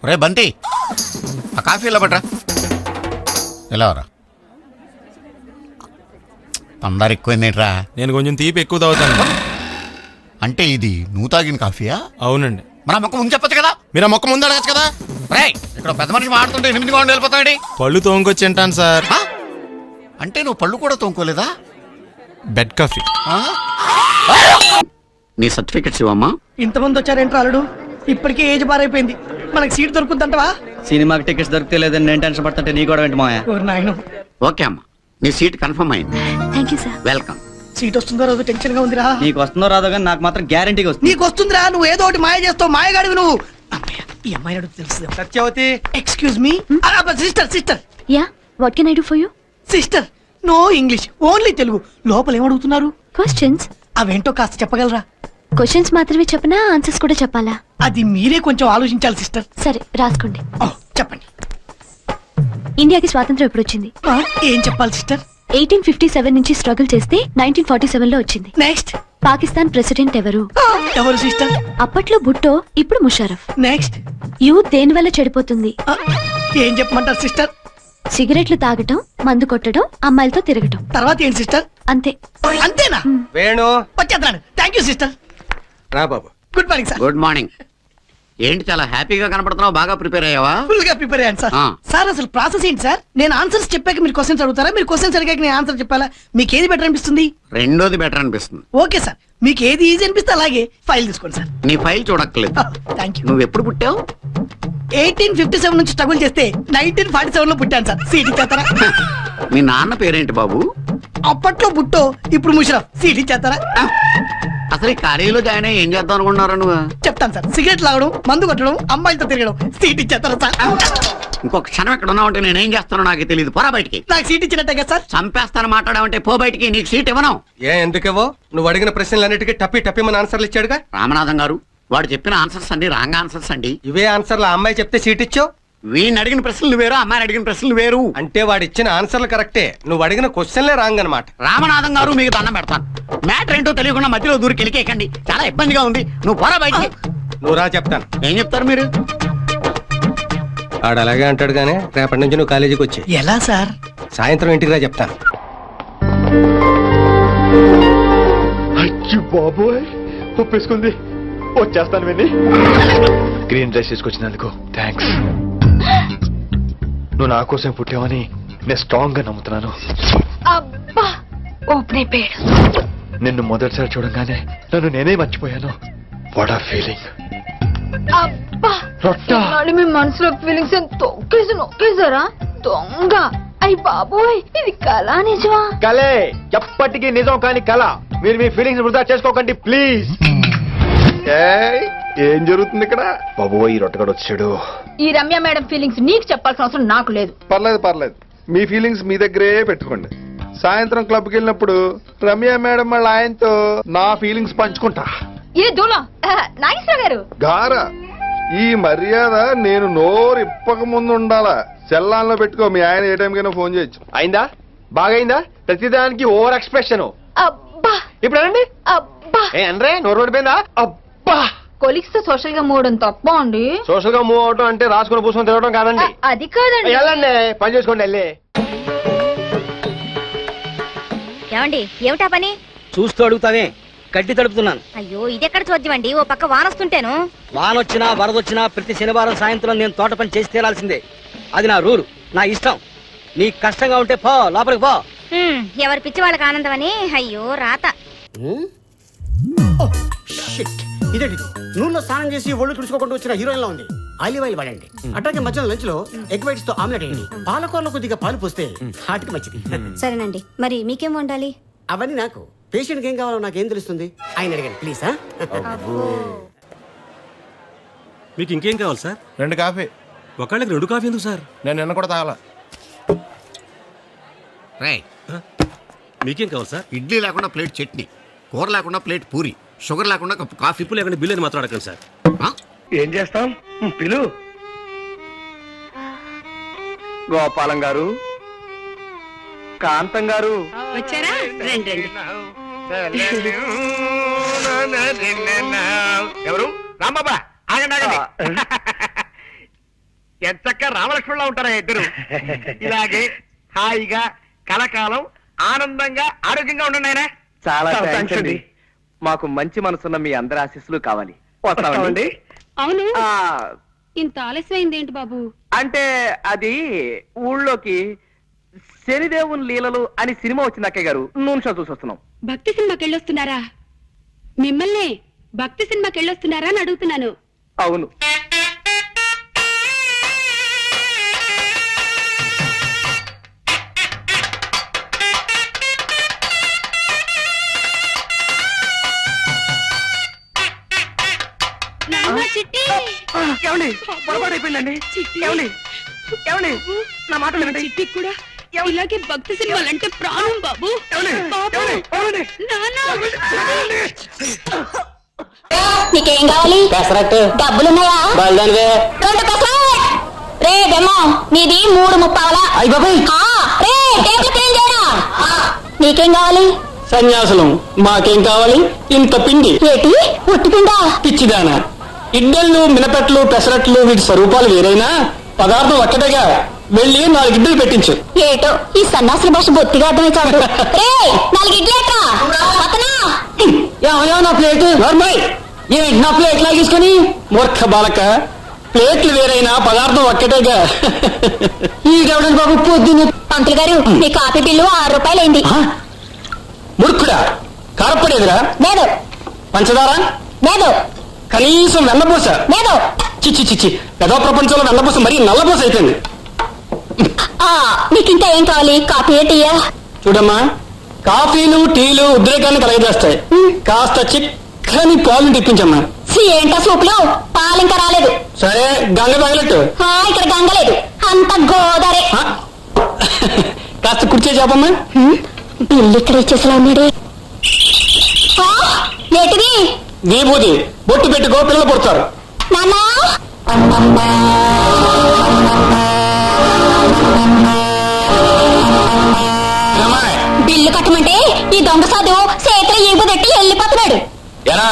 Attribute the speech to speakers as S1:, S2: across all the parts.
S1: రే బంటి, ఆ కాఫీ ఇలా పట్రా. ఎలా రా, అందరు ఎక్కువైందేంట్రా?
S2: నేను కొంచెం తీపి ఎక్కువ తాగుతాను.
S1: అంటే ఇది నువ్వు తాగిన కాఫీయా?
S2: అవునండి.
S1: మన మొక్క ముందు చెప్పచ్చు కదా.
S2: మీరు ఆ మొక్క ముందు అడగచ్చు కదా.
S1: రే, ఇక్కడ పెద్ద మనిషి మాడుతుంటే 8 గంటలు వెళ్ళిపోతాడు.
S2: పళ్ళు తోముకొచ్చి తింటాను సార్.
S1: అంటే నువ్వు పళ్ళు కూడా తోముకోలేదా?
S2: Bed coffee.
S1: నీ సర్టిఫికెట్స్ ఇవ్వమ్మా.
S3: ఇంతమంది వచ్చారేంట్రా అల్లుడు? ఇప్పటికే ఏజ్ బారైపోయింది, మనకి సీట్ దొరుకుతుందంటవా?
S4: సినిమాకి టికెట్స్ దొరికితే లేదని నేను టెన్షన్ పడుతుంటే నీ కూడా ఏంటి మాయా?
S3: ఓరి నాయను.
S1: ఓకే అమ్మా, నీ సీట్ కన్ఫర్మ్ అయింది.
S5: Thank you sir.
S1: Welcome.
S3: Seat వస్తుందో రోజు టెన్షన్ గా ఉందిరా.
S4: నీకు వస్తుందో రాదో కానీ నాకు మాత్రం గ్యారంటీగా వస్తుంది.
S3: నీకు వస్తుందిరా, నువ్వు ఏదో ఒకటి మాయ చేస్తావు, మాయగాడివి నువ్వు. అమ్మయ్య, ఈ అమ్మాయి అడుగు తెలుసు.
S4: Satyavathi,
S3: excuse me. Sister sister
S5: yeah, what can I do for you?
S3: Sister, no English, only Telugu. లోపల ఏమడుగుతున్నారు?
S5: క్వశ్చన్స్.
S3: అవేంటో కాస్త చెప్పగలరా?
S5: క్వశ్చన్స్ మాత్రమే చెప్పనా, ఆన్సర్స్ కూడా చెప్పాలా?
S3: అది మీరే కొంచెం ఆలోచించాలి సిస్టర్.
S5: సరే రాసుకోండి.
S3: చెప్పండి.
S5: ఇండియాకి స్వాతంత్రం ఎప్పుడు వచ్చింది?
S3: ఏం చెప్పాలి సిస్టర్?
S5: 1857 నుంచి స్ట్రగుల్ చేస్తే 1947 లో వచ్చింది.
S3: నెక్స్ట్.
S5: పాకిస్తాన్ ప్రెసిడెంట్ ఎవరు?
S3: ఎవరు సిస్టర్?
S5: అప్పట్లో భుట్టో, ఇప్పుడు ముషారఫ్.
S3: నెక్స్ట్.
S5: యూత్ దేని వల్ల చెడిపోతుంది?
S3: ఏం చెప్పమంటారు సిస్టర్?
S5: సిగరెట్లు తాగటం, మందు కొట్టడం, అమ్మాయిలతో తిరగటం.
S3: తర్వాత ఏంటి సిస్టర్?
S5: అంతే.
S3: అంతేనా?
S4: వేణు
S3: వచ్చేద్దాను. Thank you sister.
S4: రా బాబు.
S3: Good morning sir.
S1: Good morning. ఏంటి చాలా హ్యాపీగా కనపడుతున్నావు? బాగా ప్రిపేర్ అయ్యావా?
S3: ఫుల్ గా ప్రిపేర్ అయ్యాను సార్. సార్ అసలు ప్రాసెస్ ఏంటి సార్? నేను ఆన్సర్స్ చెప్పాక మీరు క్వశ్చన్స్ అడుగుతారా, మీరు క్వశ్చన్స్ అడిగాక నేను ఆన్సర్ చెప్పాలా? మీకు ఏది బెటర్ అనిపిస్తుంది?
S1: రెండోది బెటర్ అనిపిస్తుంది.
S3: ఓకే సార్, మీకు ఏది ఈజీ అనిపిస్తే అలాగే ఫైల్ తీసుకోండి సార్.
S1: నీ ఫైల్ చూడక్కర్లేదు.
S3: Thank you.
S1: నువ్వు ఎప్పుడు పుట్టావు?
S3: 1857 నుంచి స్ట్రగుల్ చేస్తే 1947 లో పుట్టాను సార్. సీట్ ఇచ్చేస్తారా?
S1: మీ నాన్న పేరేంటి బాబు?
S3: అప్పట్లో బుట్టో, ఇప్పుడు ముషరఫ్. సీట్ ఇచ్చేస్తారా?
S1: అసలు ఈ కాలేజీలో జాయిన్ అయ్యి ఏం చేద్దాం అనుకుంటున్నారా నువ్వు?
S3: చెప్తాను సార్. సిగరెట్ లాగడం, మందు కొట్టడం, అమ్మాయిలతో తిరగడం. సీట్ ఇచ్చేస్తారా సార్?
S1: ఇంకొక క్షణం ఎక్కడ ఉన్నావు అంటే నేనేం చేస్తానో నాకు తెలియదు. పోరా బయటికి.
S3: నాకు సీట్ ఇచ్చినట్టే కదా సార్?
S1: చంపేస్తాను మాట్లాడావంటే పో బయటికి. నీకు సీట్ ఇవ్వను.
S6: ఎందుకేవో నువ్వు అడిగిన ప్రశ్నలన్నిటికీ టప్పి మన ఆన్సర్లు ఇచ్చాడుగా.
S1: రామనాథం గారు, వాడు చెప్పిన ఆన్సర్స్ అండి రాంగ్ ఆన్సర్స్ అండి.
S6: ఇవే ఆన్సర్లు ఆ అమ్మాయి చెప్తే సీట్ ఇచ్చావు.
S1: వీడిని అడిగిన ప్రశ్నలు వేరు, అమ్మాయిని అడిగిన ప్రశ్నలు వేరు.
S6: అంటే వాడు ఇచ్చిన ఆన్సర్లు కరెక్టే, నువ్వు అడిగిన క్వశ్చన్లే రాంగ్ అనమాట.
S1: రామనాథం గారు, మీకు దండం పెడతాను. మ్యాటర్ ఏంటో తెలియకుండా మధ్యలో దూరి కెలికేయకండి. చాలా ఇబ్బందిగా ఉంది. నువ్వు పోరా బయటికి.
S6: నువ్వు రా చెప్తాను.
S1: ఏం చెప్తారు మీరు?
S6: ఆడు అలాగే అంటాడు గానీ రేపటి నుంచి నువ్వు కాలేజీకి వచ్చి
S3: ఎలా సార్?
S6: సాయంత్రం ఇంటికి రా చెప్తాను.
S7: అయ్యి బాబోయ్, ఒప్పేసుకుంది. వచ్చేస్తాను విని. గ్రీన్ డ్రెస్ తీసుకొచ్చినందుకు థ్యాంక్స్. నువ్వు నా కోసం పుట్టావని నేను స్ట్రాంగ్ గా నమ్ముతున్నాను.
S5: అబ్బా, ఓపెన్.
S7: నిన్ను మొదటిసారి చూడంగానే నన్ను నేనే మర్చిపోయాను. వాట్ ఆ ఫీలింగ్.
S5: అబ్బా,
S7: రొట్టా.
S5: మీ మనసులో ఫీలింగ్స్ తొక్కేసి నొక్కేసారా దొంగ? అయ్యి బాబోయ్, ఇది కళ నిజమా?
S7: కలే, ఎప్పటికీ నిజం కాని కళ. మీరు మీ ఫీలింగ్స్ వృధా చేసుకోకండి ప్లీజ్. ఏం జరుగుతుంది ఇక్కడ? బాబు, ఈ రొట్టగడు వచ్చాడు.
S5: ఈ రమ్య మేడం ఫీలింగ్స్ నీకు చెప్పాల్సిన అవసరం నాకు లేదు.
S8: పర్లేదు, మీ ఫీలింగ్స్ మీ దగ్గరే పెట్టుకోండి. సాయంత్రం క్లబ్కి వెళ్ళినప్పుడు రమ్య మేడం వాళ్ళ ఆయనతో నా ఫీలింగ్స్ పంచుకుంటా.
S5: ఏ దూలం నాగేశ్వర గారు
S8: గారా, ఈ మర్యాద నేను నోరు ఇప్పక ముందు ఉండాలా. సెల్లాన్లో పెట్టుకో, మీ ఆయన ఏ టైంకైనా ఫోన్ చేయొచ్చు.
S7: అయిందా? బాగైందా? ప్రతిదానికి ఓవర్ ఎక్స్ప్రెషన్.
S5: అబ్బా,
S7: ఇప్పుడు అనండి.
S5: అబ్బా,
S7: ఏ అనరే, నోరు పడిపోయిందా? అబ్బా.
S5: కొలిక్స్ తో సోషల్ గా మూవడం తప్ప అండి.
S7: సోషల్ గా మూవ్ అవడం అంటే రాసుకుని పూసుకొని తిరగడం కాదండి.
S5: అది కాదండి.
S7: వెళ్ళండి, పని చేసుకోండి. వెళ్ళి
S9: ఏమండి, ఏమిటా పని?
S4: చూస్తూ అడుగుతానే, గడ్డి తడుపుతున్నాను.
S9: అయ్యో, ఇదెక్కడ చూద్దామండి? ఓ పక్క వానొస్తుంటేను.
S4: వానొచ్చినా వరదొచ్చినా ప్రతి శనివారం సాయంత్రం నేను తోట పని చేసి తీరాల్సిందే. అది నా రూలు, నా ఇష్టం. నీకు కష్టంగా ఉంటే పో, లోపలికి పో.
S9: ఎవరి పిచ్చి వాళ్ళకి ఆనందం అని. అయ్యో రాత.
S10: ఇదేంటి నూనెలో స్నానం చేసి ఒళ్ళు తుడుచుకోకుండా వచ్చిన హీరోయిన్ లో ఉంది. ఆలివ్ ఆయిల్ వాడండి. అట్లాగే మధ్యాహ్నం లంచ్ లో ఎగ్ వైట్స్ తో ఆమ్లెట్ వేయండి. పాలకూరలో కొద్దిగా పాలు పోస్తే హార్ట్కి మంచిది.
S9: సరేనండి, మరి మీకేం వండాలి?
S10: అవన్నీ నాకు, పేషెంట్కి ఏం కావాలో నాకేం తెలుస్తుంది? ఆయన అడగండి ప్లీజ్.
S2: మీకు ఇంకేం కావాలి సార్?
S6: 2 కాఫీ.
S2: ఒకళ్ళకి 2 కాఫీ ఎందుకు సార్?
S6: నేను నిన్న కూడా తాగాల.
S2: మీకేం కావాలి సార్?
S1: ఇడ్లీ లేకుండా ప్లేట్ చట్నీ, కూర లేకుండా ప్లేట్ పూరి, షుగర్ లేకుండా కప్పు కాఫీ.
S2: ఇప్పుడు లేకుండా బిల్లు అని మాత్రం అడగండి సార్.
S7: ఏం చేస్తాం? పిలు. గోపాలం గారు, కాంతం గారు
S9: వచ్చారా? రండి రండి.
S7: ఎవరు? రాంబాబా, ఆగండి ఆగండి.
S1: రామలక్ష్మణులా ఉంటారా ఇద్దరు ఇలాగే హాయిగా కలకాలం ఆనందంగా ఆరోగ్యంగా ఉండండి ఆయన.
S6: చాలా థాంక్స్ అండి. మాకు మంచి మనసున్న మీ అందరి ఆశీస్సులు కావాలి. వస్తామండి.
S9: అవును ఇంత ఆలస్యమైంది ఏంటి బాబు?
S6: అంటే అది ఊళ్ళోకి శనిదేవుని లీలలు అని సినిమా వచ్చింది అక్కయ్య గారు. నూనె షో చూసి వస్తున్నాం.
S9: భక్తి సినిమాకి వెళ్ళొస్తున్నారా? మిమ్మల్ని భక్తి సినిమాకి వెళ్ళొస్తున్నారా అని అడుగుతున్నాను.
S6: అవును.
S9: నాన్న, చిట్టి.
S6: ఏమండి పొరపాటు అయిపోయిందండి. ఏమండి ఏమండి నా మాట వినండి.
S9: చిట్టి కూడా ఇలాగే భక్తి సినిమాలంటే ప్రాణం బాబు. బాబు. నాన్న.
S5: నీకేం కావాలి?
S4: పెసరట్టు
S5: డబ్బులున్నాయా?
S4: బయలుదేరివే.
S5: 2 పెసరట్. రే బెమ్మో, నీది 3 ముప్పావలా.
S4: అయ్య బాబాయ్.
S5: రే టేబుల్ క్లీన్ చేయరా. నీకేం కావాలి?
S4: సన్యాసులం మాకేం కావాలి? ఇంత పిండి.
S5: ఏటి ఉట్టిపిండా?
S4: పిచ్చిదానా, ఇడ్డళ్ళు మినపెట్లు పెసరట్లు వీటి స్వరూపాలు వేరైనా పదార్థం ఒక్కటేగా. వెళ్ళి 4 ఇడ్డలు పెట్టించు.
S5: ఏటో ఈ సన్నాసుల భాష బొత్తిగా అర్థమై చాలు. రే 4 ఇడ్లేట్రా. అతనా
S4: ఏమయ్యా నా ప్లేట్? నార్మల్ ఏంటి నా ప్లేట్ లాగేసుకొని? మూర్ఖ బాలక, ప్లేట్లు వేరైనా పదార్థం ఒక్కటేగా. ఈడెవడండి బాబు పొద్దున్న?
S5: పంతులు గారు, మీ కాఫీ బిల్లు 6 రూపాయలైంది.
S4: మురుక్కుడా, కారపడేదిరా?
S5: లేదు.
S4: పంచదార?
S5: లేదు.
S4: కనీసం వెన్నపూస?
S5: లేదు.
S4: చిచ్చి చిచ్చి, పెద్ద ప్రపంచంలో వెన్నపూస మరీ నల్లపూస అయిపోయింది.
S5: మీకు ఇంకా ఏం కావాలి? కాఫీ టీయా?
S4: చూడమ్మా, కాఫీలు టీలు ఉద్రేకాన్ని కలగజేస్తాయి. కాస్త చిక్కని పాలు తెప్పించమ్మా.
S5: ఏంటా సూపులు? పాలు ఇంకా రాలేదు.
S4: సరే, గంగ తగలట్టు.
S5: ఇక్కడ గంగలేదు, అంత గోదారే.
S4: కాస్త కుర్చీ చెప్పమ్మా.
S5: బిల్లు ఇక్కడ ఇచ్చేసలా ఉన్నాడే. ఏటిది?
S4: విభూది బొట్టు పెట్టుకో, పిల్లలు పుడతారు.
S5: నాన్నా, బిల్లు కట్టమంటే ఈ దొంగ సాధువు చేతిలో ఈబుదెట్టి వెళ్ళిపోతున్నాడు.
S4: ఎరా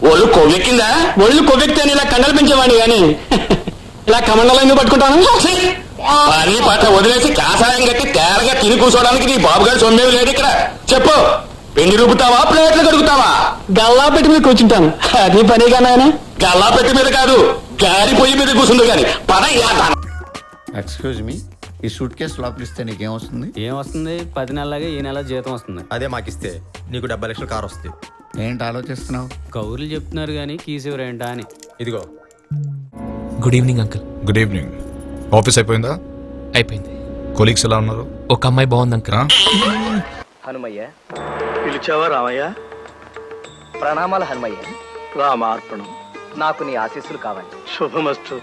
S4: ఒళ్ళు కొవ్వెక్కిందా? ఒళ్ళు కొవ్వెక్కితే ఇలా కండలు పెంచేవాడిని గాని ఇలా కమండలం ఎందుకు పట్టుకుంటాను? పని పట్ల వదిలేసి కాసాయం కట్టి తేరగా తిని కూర్చోడానికి నీ బాబుగారు సొమ్మేవి లేదు ఇక్కడ. చెప్పు, పిండి రూపుతావా, ప్లేట్లు కడుగుతావా? గల్లా పెట్టి మీద కూర్చుంటాను. అది పనిగా నాయన. గల్లా పెట్టి మీద కాదు, గారి పొయ్యి మీద కూర్చుంది కానీ పన.
S11: ఎక్స్క్యూజ్ మీ, ఈ సూట్ కేసు లోపల ఇస్తే నీకేం వస్తుంది?
S10: ఏం వస్తుంది? 10 నెలలాగా ఈ నెల జీతం వస్తుంది.
S2: అదే మాకిస్తే నీకు 70 లక్షల కారు వస్తుంది.
S11: ఏంటి ఆలోచిస్తున్నావు?
S10: కౌరులు చెప్తున్నారు కానీ కీసివరేంటా అని.
S2: ఇదిగో.
S7: Good evening uncle.
S12: Good evening. Office అయిపోయిందా?
S7: అయిపోయింది.
S12: కొలీగ్స్ ఎలా ఉన్నారు?
S7: ఒక అమ్మాయి బాగుంది అంకుల్.
S6: హనుమయ్య
S8: పిలిచావా రామయ్య?
S6: ప్రణామాలు హనుమయ్య.
S8: రామార్పణం.
S6: నాకు నీ ఆశీస్సులు కావాలి.
S8: శుభమస్తు.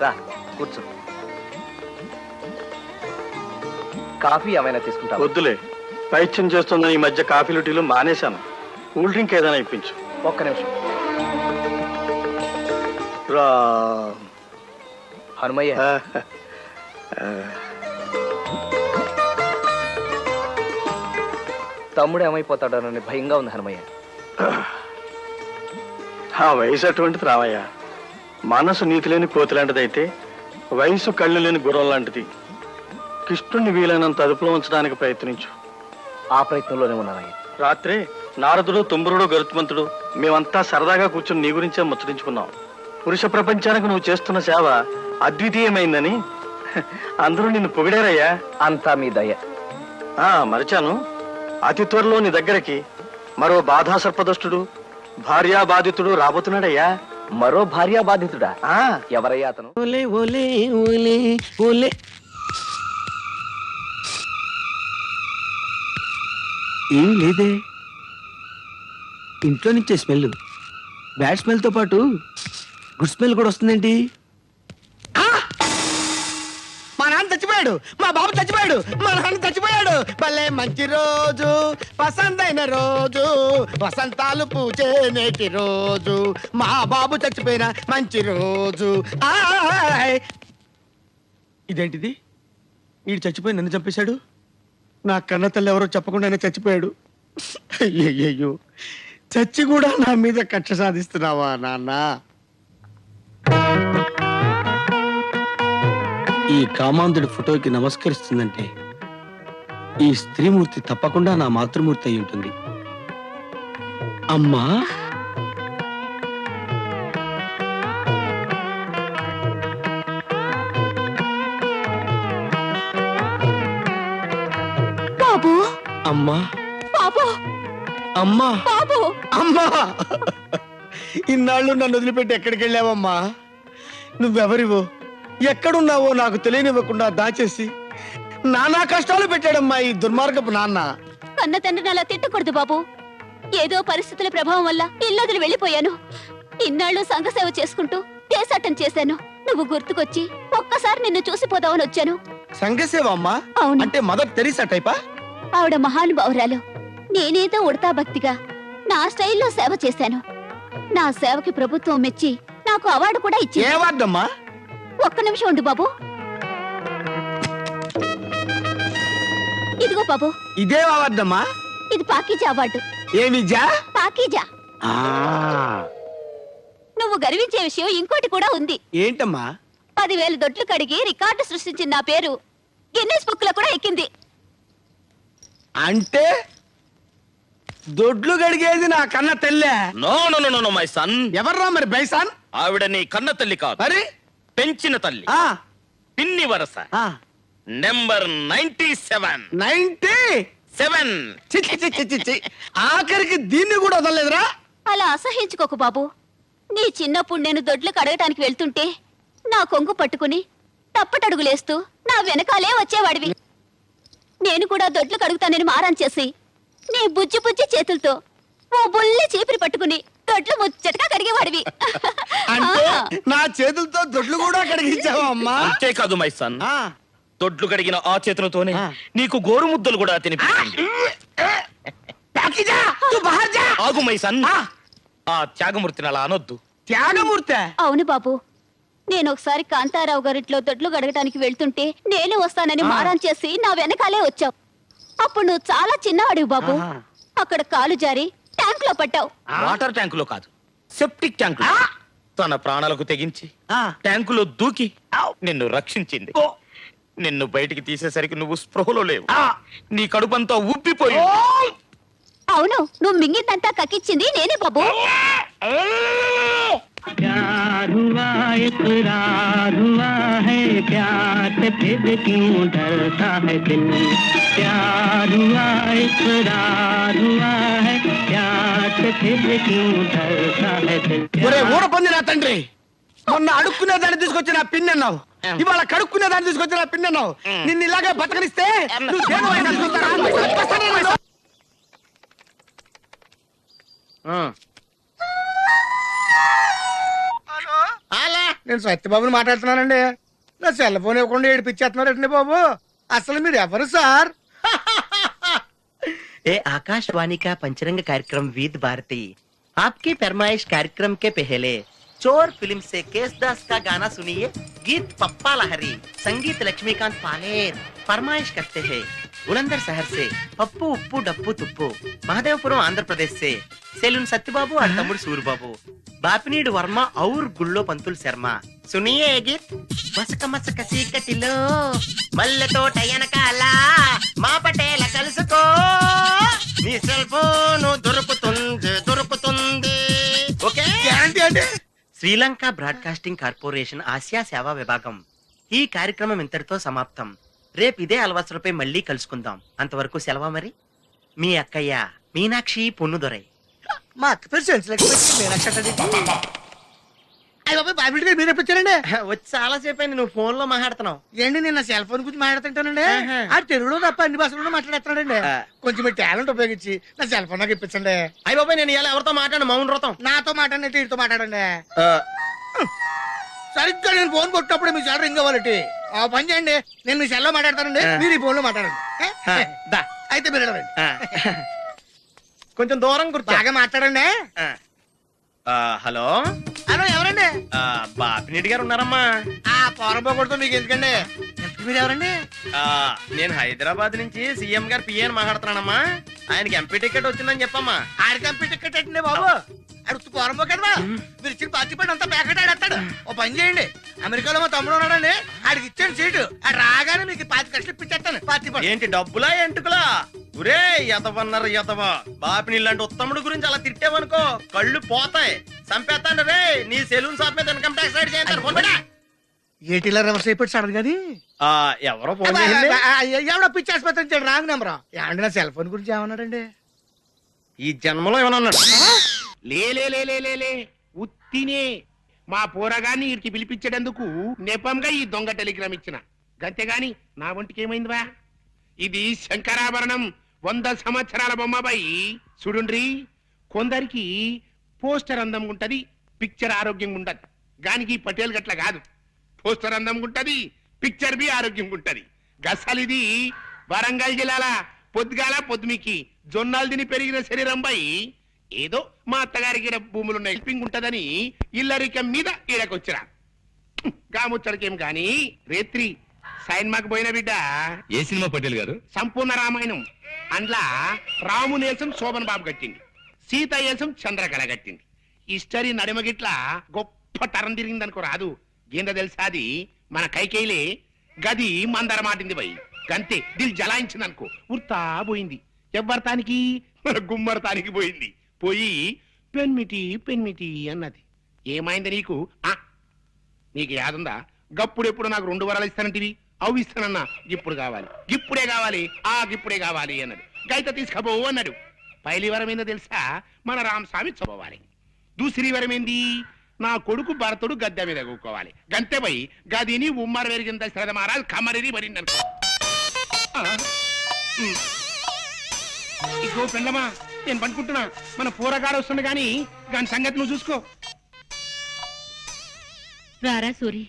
S6: రా కూర్చో. కాఫీ ఏమైనా తీసుకుంటా?
S8: వద్దులే, పైత్యం చేస్తున్న ఈ మధ్య కాఫీలు టీలు మానేశాను. కూల్ డ్రింక్ ఏదైనా ఇప్పించు.
S6: ఒక్క నిమిషం.
S8: రా
S6: హనుమయ్య, తమ్ముడు ఏమైపోతాడోనని భయంగా ఉంది హనుమయ్య.
S8: ఆ వయసు అటువంటిది రామయ్య. మనసు నీతి లేని కోతి లాంటిదైతే వయసు కళ్ళు లేని గుర్రం లాంటిది. కృష్ణుణ్ణి వీలైనంత అదుపులో ఉంచడానికి ప్రయత్నించు.
S6: ఆ ప్రయత్నంలోనే ఉన్నానయ్య.
S8: రాత్రి నారదుడు, తుంబురుడు, గరుత్మంతుడు మేమంతా సరదాగా కూర్చుని నీ గురించే ముచ్చరించుకున్నాం. పురుష ప్రపంచానికి నువ్వు చేస్తున్న సేవ అద్వితీయమైందని అందరూ నిన్ను పొగిడారయ్యా.
S6: అంతా మీ దయ.
S8: మరిచాను, అతి త్వరలో నీ దగ్గరికి మరో బాధా సర్పదష్టుడు, భార్యా బాధితుడు రాబోతున్నాడయ్యా.
S6: మరో భార్యా బాధితుడా? ఎవరయ్యా అతను?
S4: ఓలే ఓలే ఓలే ఓలే. ఏం లేదే, ఇంట్లో నుంచే స్మెల్. బ్యాడ్ స్మెల్ తో పాటు గుడ్ స్మెల్ కూడా వస్తుందేంటి?
S3: మా నాన్న చచ్చిపోయాడు, మా బాబు చచ్చిపోయాడు, మా నాన్న చచ్చిపోయాడు. భలే మంచి రోజు, పసందైన రోజు, వసంతాలు పూచే నేటి రోజు, మా బాబు చచ్చిపోయిన మంచి రోజు. ఇదేంటిది? వీడు చచ్చిపోయి నన్ను చంపేశాడు. నా కన్న తల్లి ఎవరో చెప్పకుండానే చచ్చిపోయాడు. అయ్యయ్యో, చచ్చి కూడా నా మీద కక్ష సాధిస్తున్నావా నాన్న? ఈ కామాంధుడి ఫోటోకి నమస్కరిస్తుందంటే ఈ స్త్రీమూర్తి తప్పకుండా నా మాతృమూర్తి అయి ఉంటుంది. అమ్మా,
S5: బాబు
S3: అమ్మా,
S5: బాబు
S3: అమ్మా,
S5: బాబు
S3: అమ్మా. ఇన్నాళ్ళు నన్ను వదిలిపెట్టి ఎక్కడికి వెళ్ళావమ్మా? నువ్వెవరివో, ఎక్కడున్నావో నాకు తెలియనివ్వకుండా దాచేసి నానా కష్టాలు పెట్టాడమ్మా ఈ దుర్మార్గపు నాన్న.
S5: కన్న తండ్రిని అలా తిట్టకూడదు బాబు. ఏదో పరిస్థితుల ప్రభావం వల్ల ఇల్లొదిలి వెళ్ళిపోయాను. ఇన్నాళ్ళు సంఘసేవ చేసుకుంటూ దేశాటం చేశాను. నువ్వు గుర్తుకొచ్చి ఒక్కసారి నిన్ను చూసిపోదామని వచ్చాను.
S3: సంఘసేవ అమ్మా?
S5: అవును.
S3: అంటే మదర్ తెరీసా టైపా?
S5: ఆవిడ మహానుభావురాలు. నేనేదో ఉడతా భక్తిగా నా స్టైల్లో సేవ చేశాను. నా సేవకి ప్రభుత్వం మెచ్చి నాకు అవార్డు కూడా
S3: ఏ
S5: ఇచ్చింది.
S3: వార్డమ్మా?
S5: ఒక్క నిమిషం ఉండు బాబు. ఇదిగో బాబు,
S3: ఇదే వార్డమ్మా?
S5: ఇది పాకీజా అవార్డు.
S3: ఏమి జా?
S5: పాకీజా.
S3: ఆ,
S5: నువ్వు గర్వించే విషయం ఇంకోటి కూడా ఉంది.
S3: ఏంటమ్మా?
S5: 10,000 దొడ్లు కడిగి రికార్డు సృష్టించిన నా పేరు గిన్నెస్ బుక్ లో కూడా ఎక్కింది.
S3: అంటే దొడ్లు గడిగేది నా కన్న తెల్లే?
S4: No no no no my son.
S3: ఎవర్రా మరి బైసాన్?
S4: ఆవిడ నీ కన్న తల్లి కాదు,
S3: మరి
S4: పెంచిన తల్లి,
S3: ఆ,
S4: పిన్ని వరస.
S3: ఆ,
S4: నెంబర్ 97.
S3: 97. చి, చి, చి, చి, చి, చి. ఆఖరికి దీన్ని కూడా వదలలేదురా?
S5: అలా అసహించుకోకు బాబు. నీ చిన్నప్పుడు నేను దొడ్లు కడగటానికి వెళ్తుంటే నా కొంగు పట్టుకుని తప్పటడుగులేస్తూ నా వెనకాలే వచ్చేవాడివి. నేను కూడా దొడ్లు కడుగుతానని మారం చేసి నీ బుజ్జి బుజ్జి చేతులతో ఓ బుల్లి చీపిరి పట్టుకుని దొడ్లు ముచ్చటగా కడిగేవాడివి.
S3: అంటే నా చేతులతో దొడ్లు కూడా కడిగించావా అమ్మా?
S4: అంతేకాదు మై సన్,
S3: ఆ,
S4: దొడ్లు కడిగిన ఆ చేతులతోనే
S3: ఆ.
S4: నీకు గోరు ముద్దలు కూడా తినిపించింది.
S3: పాకీజా, తూ బహార్ జా.
S4: ఆగు మై సన్,
S3: ఆ,
S4: ఆ త్యాగమూర్తిని అలా అనొద్దు.
S3: త్యాగమూర్తి?
S5: అవును బాబు. నేను ఒకసారి కాంతారావు గారింట్లో దొడ్లు గడగటానికి వెళ్తుంటే నేను వస్తానని మారం చేసి నా వెనకాలే వచ్చావు. అప్పుడు నువ్వు చాలా చిన్నవాడివి బాబు.
S3: ఆహా.
S5: అక్కడ కాలు జారి ట్యాంక్ లో పడ్డావు.
S4: వాటర్ ట్యాంకులో కాదు, సెప్టిక్ ట్యాంకు. తన ప్రాణాలకు తెగించి
S3: ఆ.
S4: ట్యాంకులో దూకి నిన్ను రక్షించింది. నిన్ను బయటికి తీసేసరికి నువ్వు స్పృహలో లేవు. నీ కడుపంతా ఉబ్బిపోయి.
S5: అవును, నువ్వు మింగిందంతా కక్కిచ్చింది నేనే బాబు.
S6: प्यार हुआ इकरार हुआ है, प्यार से फिर क्यों डरता है दिल। प्यार हुआ इकरार हुआ है, प्यार से फिर क्यों डरता है दिल।
S3: ఒరే ఊర పొంది నా తండ్రి, మొన్న అడుక్కునే దాన్ని తీసుకొచ్చి నా పిన్ అన్నావు, ఇవాళ కడుక్కునే దాన్ని తీసుకొచ్చి నా పిన్ అన్నావు. నిన్ను ఇలాగే బతకనిస్తే నువ్వు దేనివైనా తీసుకొస్తారా? నేను సత్యబాబుని మాట్లాడుతున్నానండి. నా సెల్ ఫోన్ ఇవ్వకుండా ఏడిపించేస్తున్నారండి బాబు. అసలు మీరు ఎవరు సార్?
S13: ए आकाशवाणी का पंचरंग कार्यक्रम विद भारती आपकी फरमाइश कार्यक्रम के पहले चोर फिल्म से केसदास का गाना सुनिए। गीत पप्पा लहरी, संगीत लक्ष्मीकांत पालेर। फरमाइश करते हैं बुलंदर शहर से पप्पू उप्पू डप्पू तुप्पू, महादेवपुरम आंध्र प्रदेश से सेलून सत्यबाबू और तमुड़ सूरबाबू, बापिनीड वर्मा और गुल्लो पंतुल शर्मा। सुनिए ये गीत। मसक मसक सीकटिलो मल्ले तो टयन काला మా పటేల కలుసుకో నీ సెల్ ఫోన్ దొరుకుతుంది. ఓకే,
S3: గ్యారంటీ అండి.
S13: శ్రీలంక బ్రాడ్కాస్టింగ్ కార్పొరేషన్ ఆసియా సేవా విభాగం. ఈ కార్యక్రమం ఇంతటితో సమాప్తం. రేపు ఇదే అలవాసులపై మళ్ళీ కలుసుకుందాం. అంతవరకు సెలవా మరి. మీ అక్కయ్య మీనాక్షి పొన్నుదొరై.
S3: మా అక్క పేరు సెన్సిలెక్స్ అయ్యి బాబు, బాబిడి గారు మీరు ఎప్పుడు వచ్చారండి?
S13: వచ్చి చాలా సేపు అయింది. నువ్వు ఫోన్ లో మాట్లాడుతున్నావు
S3: ఏంటి, నేను నా సెల్ ఫోన్ గురించి మాట్లాడుతుంటానండి.
S13: ఆహా.
S3: ఆ తెలుగులో తప్ప అన్ని భాషల్లో మాట్లాడేస్తున్నాడండి. కొంచెం మీరు టాలెంట్ ఉపయోగించి నా సెల్ ఫోన్ నాకు ఇప్పించండి.
S13: అయ్యి బాబాయ్, నేను ఇలా ఎవరితో మాట్లాడు మౌన్ వ్రతం.
S3: నాతో మాట్లాడినట్టు వీటితో మాట్లాడండి. సరిగ్గా నేను ఫోన్ కొట్టినప్పుడు మీ సెల్ రింగ్ అవ్వాలంటే ఆ పని చేయండి. నేను మీ సెల్లో మాట్లాడతానండి, మీరు ఈ ఫోన్ లో మాట్లాడండి.
S13: దా.
S3: అయితే మీరు వెళ్ళండి.
S13: కొంచెం దూరం కూర్చో.
S3: బాగా మాట్లాడండి.
S13: హలో
S3: హలో, ఎవరండి?
S13: బాపినీటి గారు ఉన్నారమ్మా?
S3: ఆ పోరంపోకూడదు మీకు ఎందుకండి. మీరు ఎవరండి?
S13: నేను హైదరాబాద్ నుంచి సీఎం గారు పిఏ అని మాట్లాడుతున్నానమ్మా. ఆయనకి ఎంపీ టికెట్ వచ్చిందని చెప్పమ్మా.
S3: ఆడికి ఎంపీ టికెట్ ఏంటండి బాబు? అడుగుతూ పోరంపోకడమా? మీరు ఇచ్చిన పార్టీ పడి అంతా ప్యాకెట్ ఆడేస్తాడు. ఓ పని చేయండి, అమెరికాలో మా తమ్ముడు ఉన్నాడండి, ఆడికి ఇచ్చాను సీటు. ఆడు రాగానే మీకు 5 లక్షలు ఇప్పించేస్తాను. పార్టీ
S13: ఏంటి డబ్బులా ఎంటుకలా? ఒరే ఎదవన్నారు ఎదవా, బాపిని ఇలాంటి ఉత్తముడు గురించి అలా తిట్టావనుకో కళ్ళు పోతాయి, చంపేస్తాను రే. నీ సెలూన్ షాప్ మీద ఇన్కమ్ ట్యాక్స్ రైడ్ చేస్తారు.
S3: ఏటీలో రివర్స్ అయిపోయి సడన్ గది
S13: ఎవరో ఫోన్ చేసింది?
S3: ఎవడో పిచ్చి ఆసుపత్రి ఇచ్చాడు, రాంగ్ నెంబర్. ఏమండి నా సెల్ ఫోన్ గురించి ఏమన్నాడండి?
S13: ఈ జన్మలో ఏమన్నా అన్నాడు?
S1: లే ఉత్తినే మా పోరగాన్ని వీరికి పిలిపించేటందుకు నెపంగా ఈ దొంగ టెలిగ్రామ్ ఇచ్చిన గంతేగాని నా ఒంటికి ఏమైందివా? ఇది శంకరాభరణం 100 సంవత్సరాల బొమ్మబాయి. చూడుండ్రి, కొందరికి పోస్టర్ అందంగా ఉంటది, పిక్చర్ ఆరోగ్యంగా ఉంటది. గానికి పటేల్ గట్ల కాదు, పోస్టర్ అందంగా ఉంటది, పిక్చర్ బి ఆరోగ్యంగా ఉంటది. గసలిది వరంగల్ జిల్లాల పొద్దుగాల పొద్దుమికి జొన్నాలు తిని పెరిగిన శరీరం బాయి. ఏదో మా అత్తగారికి ఈడ భూములున్న హెల్పింగ్ ఉంటదని ఇల్లరికం మీద ఈడకొచ్చిరా. గాముచ్చడికేం గాని రేత్రి సైన్మాకు పోయిన బిడ్డ.
S4: ఏ సినిమా పటేల్ గారు?
S1: సంపూర్ణ రామాయణం. అందులో రామునేసం శోభన్ బాబు కట్టింది, సీత వేసం చంద్రకళ కట్టింది. హిస్టరీ నడిమగిట్ల గొప్ప తరం తిరిగిందనుకో రాదు. ఏందో తెలుసాది, మన కైకేయిలే గది మందర మాటింది పోయి గంతే దిల్ జలాయించింది అనుకో, ఉర్తా పోయింది. ఎవ్వరతానికి? మన గుమ్మరతానికి పోయింది. పోయి పెన్మిటి అన్నది. ఏమైంది నీకు? నీకు యాదుందా? గప్పుడెప్పుడు నాకు 2 వరాలు ఇస్తానంటివి, అవి ఇస్తానన్నా. ఇప్పుడు కావాలి, ఇప్పుడే కావాలి, ఇప్పుడే కావాలి అన్నాడు. గైత తీసుకపోవు అన్నాడు. పైలి వరం ఏందో తెలుసా? మన రామస్వామి చదవాలి. దూసరి వరం ఏంది? నా కొడుకు భరతుడు గద్దె మీద కూకోవాలి. గంతే పోయి గదిని ఉమ్మర వెరిగింత శ్రద్ధ మారాలి, కమరిని మరింది అనుకో. ఇగో పెళ్ళమా, నేను పనుకుంటున్నా. మన పూరగాడు వస్తుంది గాని దాని సంగతి నువ్వు చూసుకో.
S9: రారా సూరి.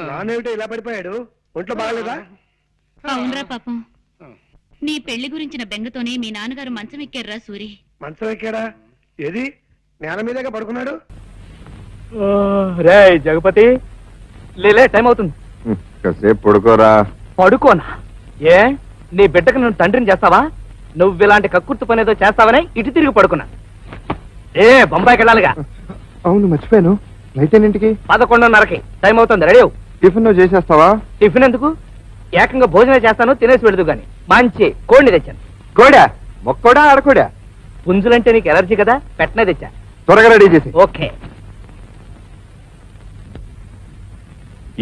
S1: నానేమిటో ఇలా పడిపోయాడు, ఒంట్లో బాగలేదా?
S9: అవునరా పాపం, నీ పెళ్లి గురించిన బెంగతోనే మీ నాన్నగారు మంచం ఎక్కారా సూరి.
S1: మంచం ఎక్కాడా? ఏది నేల మీదగా పడుకున్నాడు?
S8: రే జగపతి, లేలే టైం అవుతుంది.
S7: కాసేపు పడుకోరా.
S8: పడుకోనా? ఏ నీ బిడ్డకు నువ్వు తండ్రిని చేస్తావా? నువ్వు ఇలాంటి కక్కుర్తి పని ఏదో చేస్తావని ఇటు తిరిగి పడుకున్నా. ఏ బొంబాయికి వెళ్ళాలిగా?
S7: అవును మర్చిపోయాను. నైట్ ఎన్నింటికి?
S8: 11:30కి టైం అవుతుంది. రెడీ అవ్వు.
S7: టిఫిన్ నువ్వు చేసేస్తావా?
S8: టిఫిన్ ఎందుకు, ఏకంగా భోజనం చేస్తాను, తినేసి పెడదు గాని. మంచి కోడిని తెచ్చాను.
S7: కోడా? మొక్కోడా ఆడకోడా?
S8: పుంజులంటే నీకు ఎలర్జీ కదా, పెట్టనే తెచ్చా.
S7: త్వరగా రెడీ చేసి.
S8: ఓకే.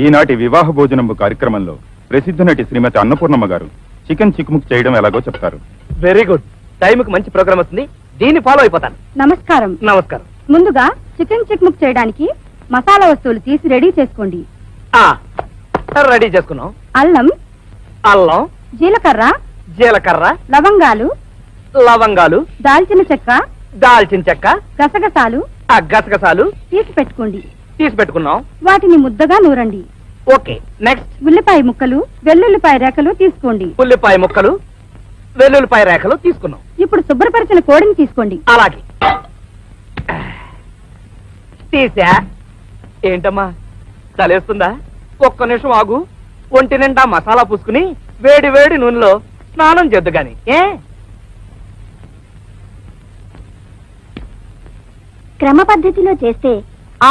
S12: ఈనాటి వివాహ భోజనంబు కార్యక్రమంలో ప్రసిద్ధ నటి శ్రీమతి అన్నపూర్ణమ్మ గారు చికెన్ చిక్ముక్ చేయడం ఎలాగో చెప్తారు.
S8: Very good. టైంకి మంచి ప్రోగ్రామ్ వస్తుంది, దీన్ని ఫాలో అయిపోతాను.
S5: నమస్కారం.
S8: నమస్కారం.
S5: ముందుగా చికెన్ చిక్ముక్ చేయడానికి మసాలా వస్తువులు తీసి రెడీ చేసుకోండి.
S8: రెడీ చేసుకున్నాం.
S5: అల్లం,
S8: జీలకర్ర, లవంగాలు,
S5: దాల్చిన చెక్క,
S8: గసగసాలు
S5: తీసి పెట్టుకోండి.
S8: తీసి పెట్టుకున్నాం.
S5: వాటిని ముద్దగా నూరండి.
S8: ఓకే. నెక్స్ట్
S5: ఉల్లిపాయ ముక్కలు, వెల్లుల్లిపాయ రేఖలు తీసుకోండి.
S8: ఉల్లిపాయ ముక్కలు, వెల్లుల్లిపాయ రేఖలు తీసుకున్నాం.
S5: ఇప్పుడు శుభ్రపరిచిన కోడిని తీసుకోండి.
S8: అలాగే. తీసా. ఏంటమ్మా తలేస్తుందా? ఒక్క నిమిషం ఆగు. ఒంటి నిండా మసాలా పూసుకుని వేడి వేడి నూనెలో స్నానం చేద్దు గాని.
S5: క్రమ పద్ధతిలో చేస్తే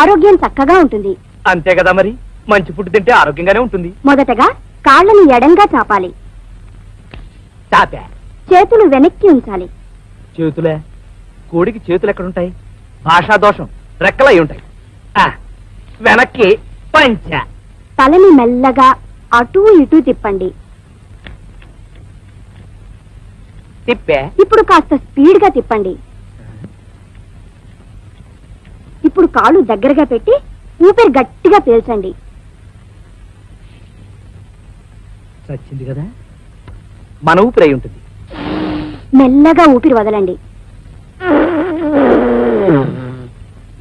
S5: ఆరోగ్యం చక్కగా ఉంటుంది.
S8: అంతే కదా మరి, మంచి ఫుడ్ తింటే ఆరోగ్యంగానే ఉంటుంది.
S5: మొదటగా కాళ్ళని ఎడంగా చాపాలి.
S8: చాపా.
S5: చేతులు వెనక్కి ఉంచాలి.
S8: చేతులే? కోడికి చేతులు ఎక్కడుంటాయి? భాషా దోషం, రెక్కలై ఉంటాయి. వెనక్కి పంచ.
S5: తలని మెల్లగా అటూ ఇటూ తిప్పండి.
S8: తిప్పే.
S5: ఇప్పుడు కాస్త స్పీడ్ గా తిప్పండి. ఇప్పుడు కాళ్ళు దగ్గరగా పెట్టి ఊపిరి గట్టిగా పీల్చండి.
S8: వచ్చింది కదా, మన ఊపిరి అయి ఉంటుంది.
S5: మెల్లగా ఊపిరి వదలండి.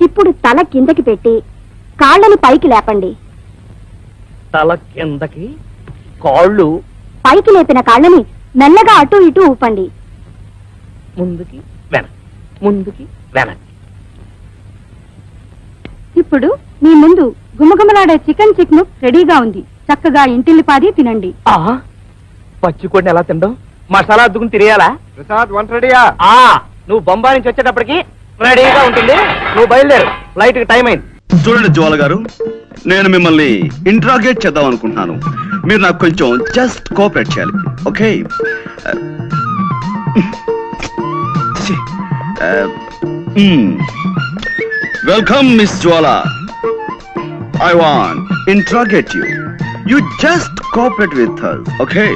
S5: ఇప్పుడు తల కిందకి పెట్టి కాళ్ళని పైకి లేపండి.
S8: తల కిందకి, కాళ్ళు
S5: పైకి లేపిన కాళ్ళని మెల్లగా అటు ఇటు ఊపండి.
S8: ముందుకి వెనక్కి, ముందుకి వెనక్కి.
S5: ఇప్పుడు మీ ముందు గుమగుమలాడే చికెన్ చిక్ముక్ రెడీగా ఉంది. చక్కగా ఇంటిల్లిపాది తినండి.
S8: పచ్చికోడిని ఎలా తినడం? మసాలా అద్దుకుని తినేయాలా?
S7: ప్రసాద్ వంట రెడీయా?
S8: నువ్వు బొంబాయి నుంచి వచ్చేటప్పటికి రెడీగా ఉంటుంది. నువ్వు బయలుదేరు, ఫ్లైట్ కి టైం అయింది.
S4: చూడండి జ్వాల గారు,
S8: నేను మిమ్మల్ని ఇంట్రాగేట్ చేద్దాం అనుకుంటున్నాను. మీరు నాకు కొంచెం జస్ట్ కోఆపరేట్ చేయాలి, okay? Welcome miss Jwala. I want interrogate you. You just cooperate with us, okay?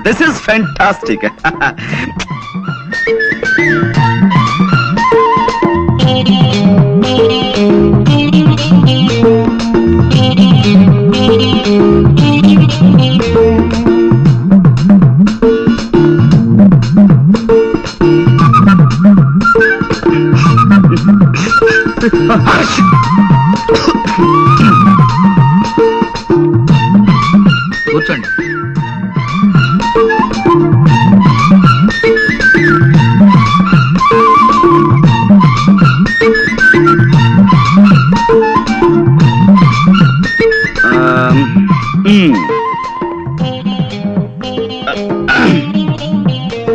S8: This is fantastic.
S4: కూర్చోండి.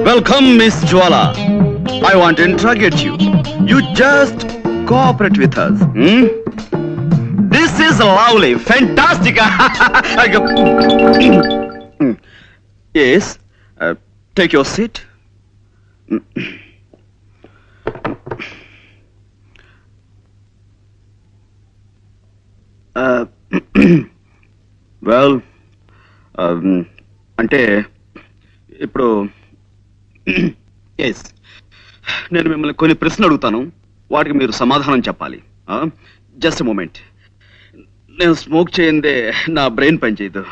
S8: Welcome, Miss Jwala. I want to interrogate you. You just cooperate with us. This is lovely, fantastic. Yes, take your seat. Well, అంటే ఇప్పుడు yes, నేను మిమ్మల్ని కొన్ని ప్రశ్నలు అడుగుతాను, వాటికి మీరు సమాధానం చెప్పాలి. Just moment. నేను స్మోక్ చేయందే నా బ్రెయిన్ పనిచేయదు.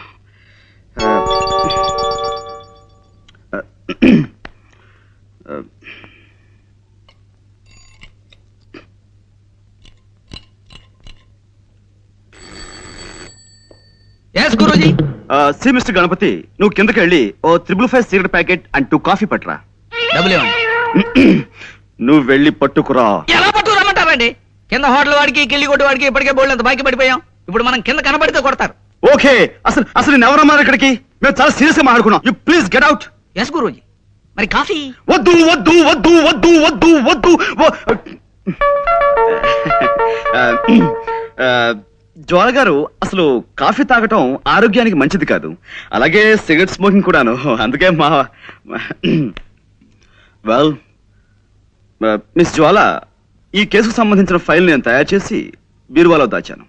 S8: సి మిస్టర్ గణపతి, నువ్వు కిందకి వెళ్ళి ఓ 555 సిగరెట్ ప్యాకెట్ అండ్ 2 కాఫీ పట్టురా. నువ్వు వెళ్ళి పట్టుకురా.
S4: ఎలా పట్టుకురమ్మంటారండి? కింద హోటల్ వాడికి కిల్లి కొట్టు వాడికి ఇప్పటికే బోల్డ్ అంత బాకీ పడిపోయాం. ఇప్పుడు మనం కింద కనబడితే కొడతారు.
S8: ఓకే, అసలు అసలు నేను ఎవరన్నారు ఇక్కడికి? మేము చాలా సీరియస్ గా మాట్లాడుకున్నాం. You please get out.
S4: Yes Guruji. మరి కాఫీ?
S8: వద్దు వద్దు వద్దు వద్దు వద్దు వద్దు. జ్వాల గారు, అసలు కాఫీ తాగటం ఆరోగ్యానికి మంచిది కాదు, అలాగే సిగరెట్ స్మోకింగ్ కూడాను. అందుకే మా వెల్ మిస్ జ్వాల, ఈ కేసుకు సంబంధించిన ఫైల్ నేను తయారు చేసి బీరువాలో దాచాను.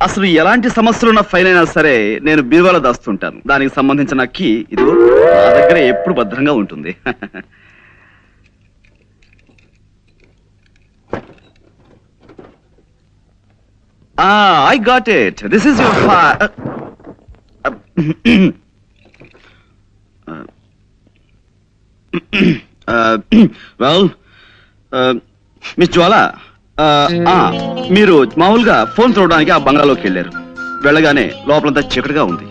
S8: అసలు ఎలాంటి సమస్యలున్న ఫైల్ అయినా సరే నేను బీరువాలో దాస్తుంటాను. దానికి సంబంధించిన కీ ఇది నా దగ్గర ఎప్పుడు భద్రంగా ఉంటుంది. I got it. This is your file. Well, Miss Jwala, మీరు మామూలుగా ఫోన్ చూడడానికి ఆ బంగ్లాలోకి వెళ్ళారు. వెళ్ళగానే లోపలంతా చీకటిగా ఉంది.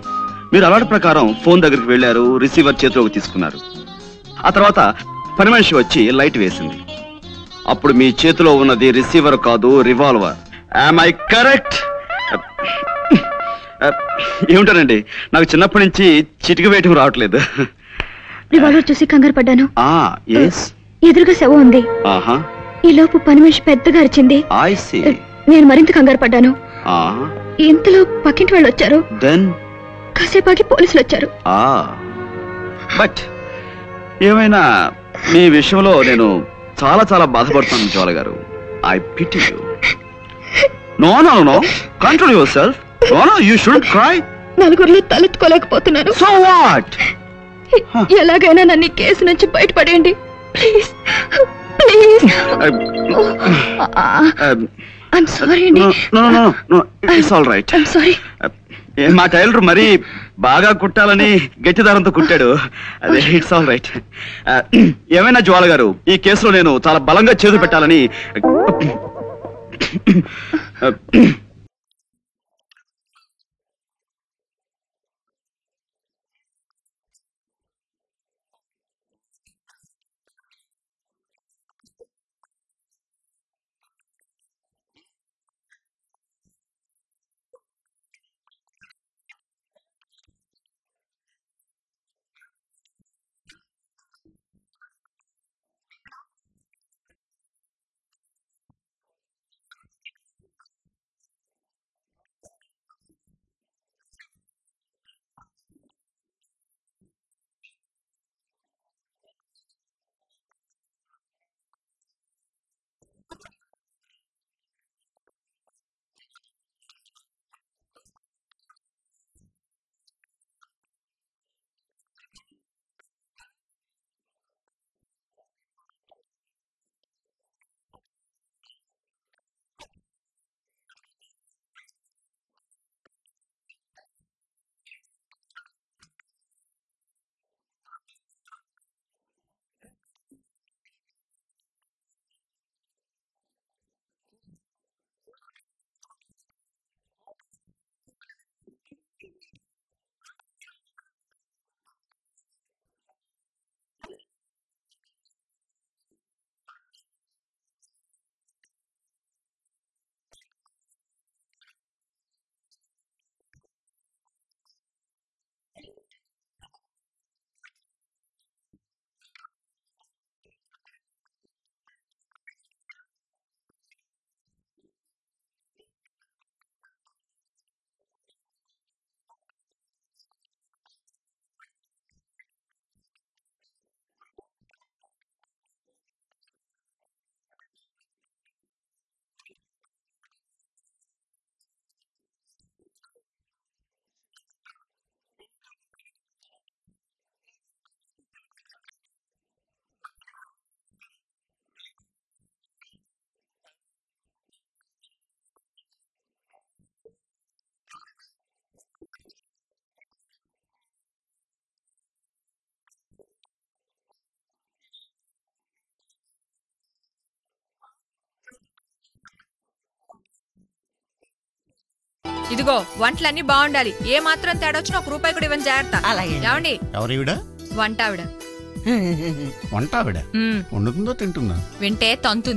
S8: మీరు అలవాటు ప్రకారం ఫోన్ దగ్గరికి వెళ్ళారు, రిసీవర్ చేతిలోకి తీసుకున్నారు. ఆ తర్వాత పని మనిషి వచ్చి లైట్ వేసింది. అప్పుడు మీ చేతిలో ఉన్నది రిసీవర్ కాదు, రివాల్వర్. Am I correct? ఏమిటానండి, నాకు చిన్నప్పటి నుంచి చిటిక వేయటం రావట్లేదు.
S9: రివాల్వర్ చూసి కంగారు పడ్డాను. ఎదురుగా శవం ఉంది. ఈ లోపు పని మనిషి పెద్దగా అరిచింది. నేను మరింత కంగారు పడ్డాను. ఇంతలో పక్కింటి వాళ్ళు వచ్చారు. కాసేపాకి పోలీసులు వచ్చారు.
S8: బట్ ఏమైనా మీ విషయంలో నేను చాలా చాలా బాధపడుతున్నాను జ్వాల గారు. I pity you. No, no, no. Control yourself. No, no, you shouldn't cry.
S9: నలుగురిలో తలెత్తుకోలేకపోతున్నాను.
S8: So what?
S9: ఎలాగైనా నన్ను ఈ కేసు నుంచి బయటపడేయండి ప్లీజ్, ప్లీజ్. I'm sorry అండి.
S8: No, it's all right.
S9: I'm sorry.
S8: మా టైలర్ మరీ బాగా కుట్టాలని గట్టి దారంతో కుట్టాడు. అదే, ఇట్స్ ఆల్ రైట్. ఏమైనా జ్వాల గారు, ఈ కేసులో నేను చాలా బలంగా చేదు పెట్టాలని
S9: ఇదిగో వంటలన్నీ బాగుండాలి. ఏ మాత్రం తేడా వచ్చినా 1 రూపాయి కూడా ఇవ్వని జాగ్రత్త. ఏమండి?
S11: ఎవరివిడ
S9: వంట ఆవిడ.
S11: వంట ఆవిడ వండుతుందో తింటుందా?
S9: వింటే తంతు